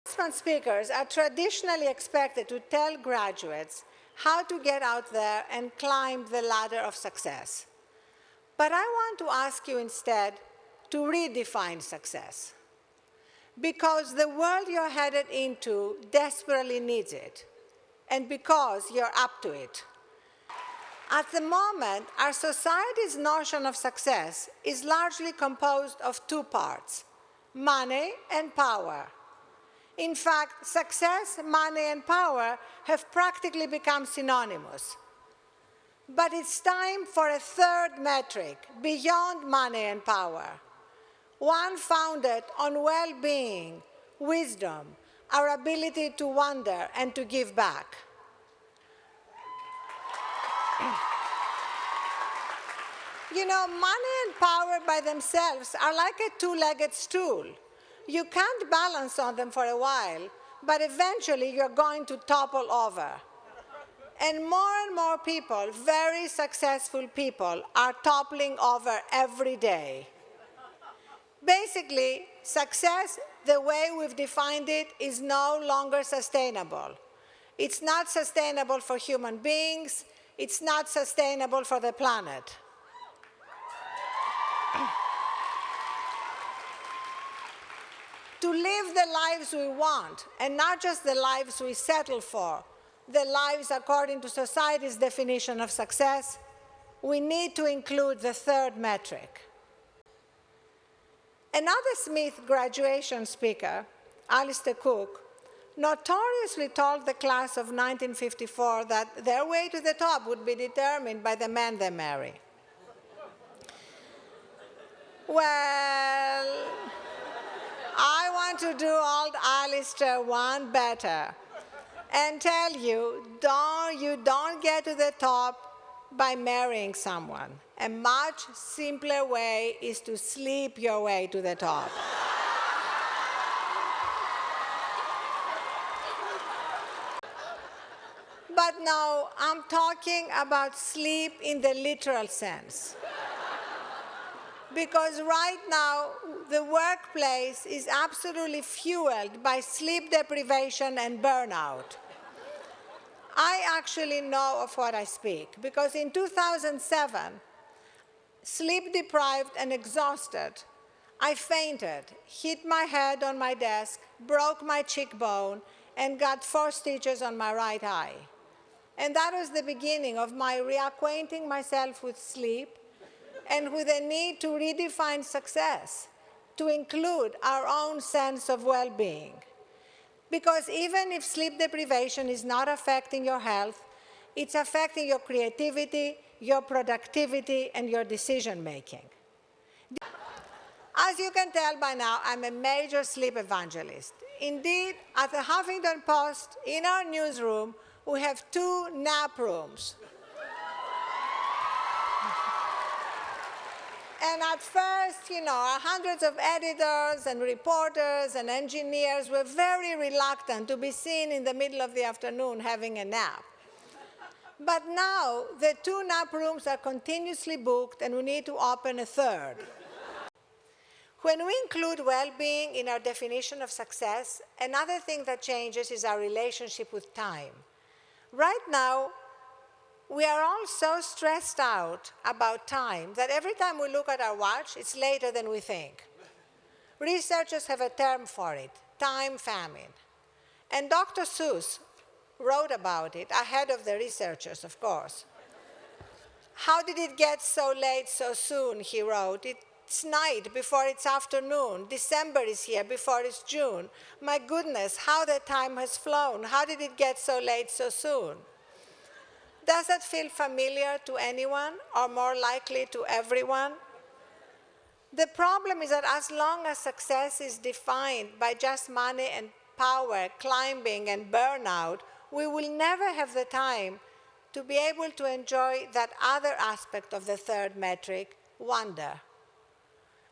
Commencement speakers are traditionally expected to tell graduates how to get out there and climb the ladder of success. But I want to ask you instead to redefine success, because the world you're headed into desperately needs it, and because you're up to it. At the moment, our society's notion of success is largely composed of two parts: money and power. In fact, success, money, and power have practically become synonymous. But it's time for a third metric beyond money and power, one founded on well-being, wisdom, our ability to wonder and to give back. You know, money and power by themselves are like a two-legged stool. You can't balance on them for a while, but eventually you're going to topple over. And more people, very successful people, are toppling over every day. Basically, success, the way we've defined it, is no longer sustainable. It's not sustainable for human beings. It's not sustainable for the planet. To live the lives we want, and not just the lives we settle for, the lives according to society's definition of success, we need to include the third metric. Another Smith graduation speaker, Alistair Cook, notoriously told the class of 1954 that their way to the top would be determined by the man they marry. Well, I want to do old Alistair one better and tell you, you don't get to the top by marrying someone. A much simpler way is to sleep your way to the top. But no, I'm talking about sleep in the literal sense. Because right now, the workplace is absolutely fueled by sleep deprivation and burnout. I actually know of what I speak, because in 2007, sleep-deprived and exhausted, I fainted, hit my head on my desk, broke my cheekbone, and got 4 stitches on my right eye. And that was the beginning of my reacquainting myself with sleep and with the need to redefine success, to include our own sense of well-being. Because even if sleep deprivation is not affecting your health, it's affecting your creativity, your productivity, and your decision-making. As you can tell by now, I'm a major sleep evangelist. Indeed, at the Huffington Post, in our newsroom, we have 2 nap rooms. And at first, you know, hundreds of editors and reporters and engineers were very reluctant to be seen in the middle of the afternoon having a nap. But now, the 2 nap rooms are continuously booked, and we need to open a 3rd. When we include well-being in our definition of success, another thing that changes is our relationship with time. Right now, we are all so stressed out about time that every time we look at our watch, it's later than we think. Researchers have a term for it, time famine. And Dr. Seuss wrote about it, ahead of the researchers, of course. How did it get so late so soon, he wrote. It's night before it's afternoon. December is here before it's June. My goodness, how the time has flown. How did it get so late so soon? Does that feel familiar to anyone, or more likely to everyone? The problem is that as long as success is defined by just money and power, climbing and burnout, we will never have the time to be able to enjoy that other aspect of the third metric, wonder.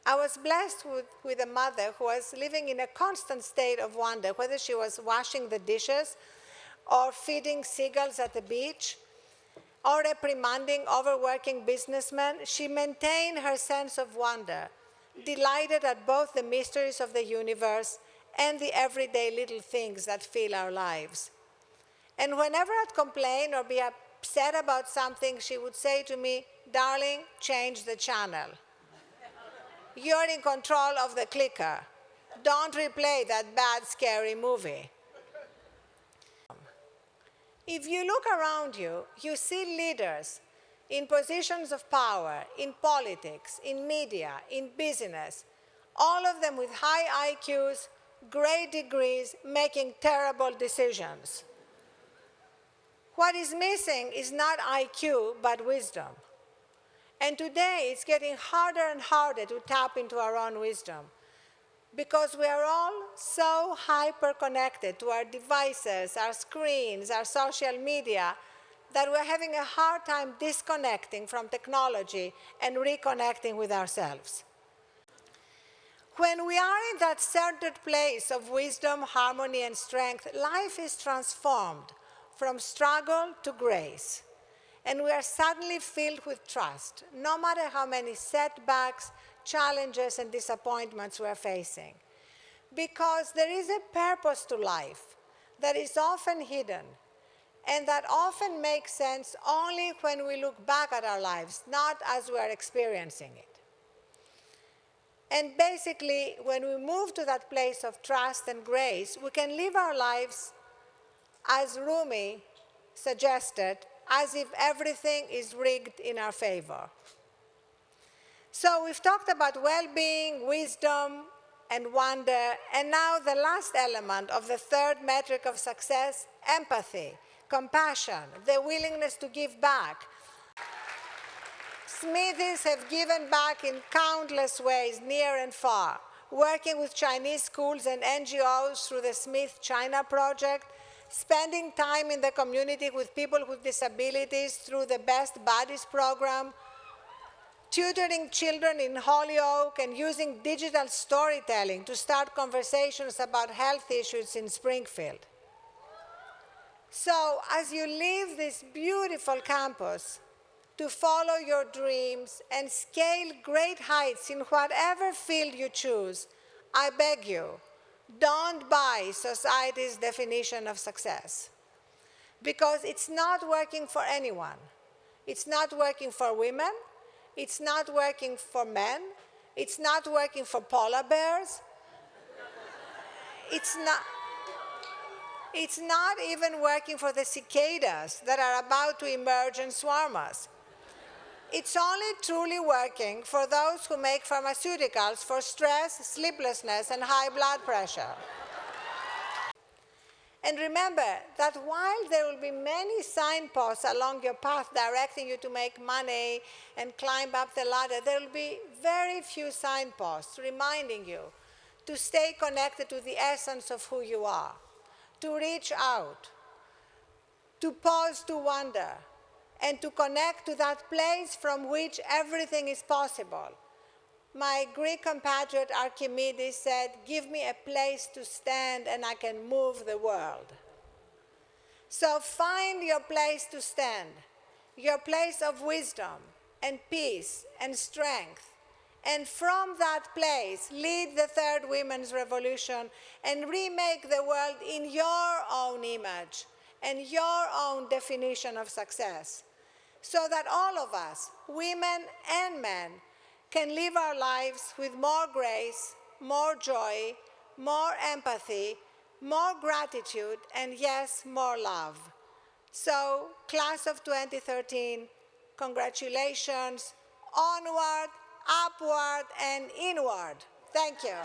I was blessed with a mother who was living in a constant state of wonder, whether she was washing the dishes or feeding seagulls at the beach, or reprimanding overworking businessmen. She maintained her sense of wonder, delighted at both the mysteries of the universe and the everyday little things that fill our lives. And whenever I'd complain or be upset about something, she would say to me, "Darling, change the channel. You're in control of the clicker. Don't replay that bad, scary movie." If you look around you, you see leaders in positions of power, in politics, in media, in business, all of them with high IQs, great degrees, making terrible decisions. What is missing is not IQ, but wisdom. And today, it's getting harder and harder to tap into our own wisdom, because we are all so hyper-connected to our devices, our screens, our social media, that we're having a hard time disconnecting from technology and reconnecting with ourselves. When we are in that centered place of wisdom, harmony, and strength, life is transformed from struggle to grace. And we are suddenly filled with trust, no matter how many setbacks, challenges, and disappointments we are facing. Because there is a purpose to life that is often hidden, and that often makes sense only when we look back at our lives, not as we are experiencing it. And basically, when we move to that place of trust and grace, we can live our lives, as Rumi suggested, as if everything is rigged in our favor. So we've talked about well-being, wisdom, and wonder, and now the last element of the third metric of success, empathy, compassion, the willingness to give back. Smiths have given back in countless ways, near and far, working with Chinese schools and NGOs through the Smith China Project, spending time in the community with people with disabilities through the Best Buddies program, tutoring children in Holyoke, and using digital storytelling to start conversations about health issues in Springfield. So as you leave this beautiful campus to follow your dreams and scale great heights in whatever field you choose, I beg you, don't buy society's definition of success. Because it's not working for anyone. It's not working for women. It's not working for men. It's not working for polar bears. It's not even working for the cicadas that are about to emerge and swarm us. It's only truly working for those who make pharmaceuticals for stress, sleeplessness, and high blood pressure. And remember that while there will be many signposts along your path directing you to make money and climb up the ladder, there will be very few signposts reminding you to stay connected to the essence of who you are, to reach out, to pause to wonder, and to connect to that place from which everything is possible. My Greek compatriot Archimedes said, "Give me a place to stand and I can move the world." So find your place to stand, your place of wisdom and peace and strength. And from that place, lead the third women's revolution and remake the world in your own image and your own definition of success, so that all of us, women and men, can live our lives with more grace, more joy, more empathy, more gratitude, and yes, more love. So, class of 2013, congratulations, onward, upward, and inward. Thank you.